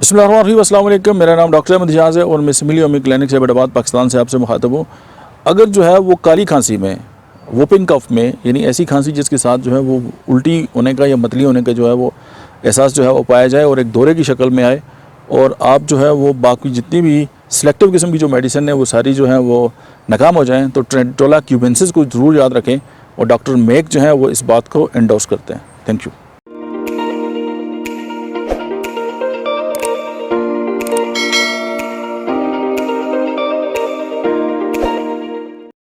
अस्सलाम वालेकुम, मेरा नाम डॉक्टर अहमद इजाज़ है और मैं सिमिली ओमी क्लिनिक से हैदराबाद पाकिस्तान से आपसे मुखातब हूँ। अगर जो है वो काली खांसी में, वोपिंग कफ में, यानी ऐसी खांसी जिसके साथ जो है वो उल्टी होने का या मतली होने का जो है वो एहसास जो है वो पाया जाए और एक दौरे की शक्ल में आए, और आप जो है वो बाकी जितनी भी सिलेक्टिव किस्म की जो मेडिसिन है वो सारी जो है वो नाकाम हो जाएँ, तो ट्रेंडोला क्यूबेंसिस को ज़रूर याद रखें, और डॉक्टर मेक जो है वो इस बात को एंडोर्स करते हैं। Thank you.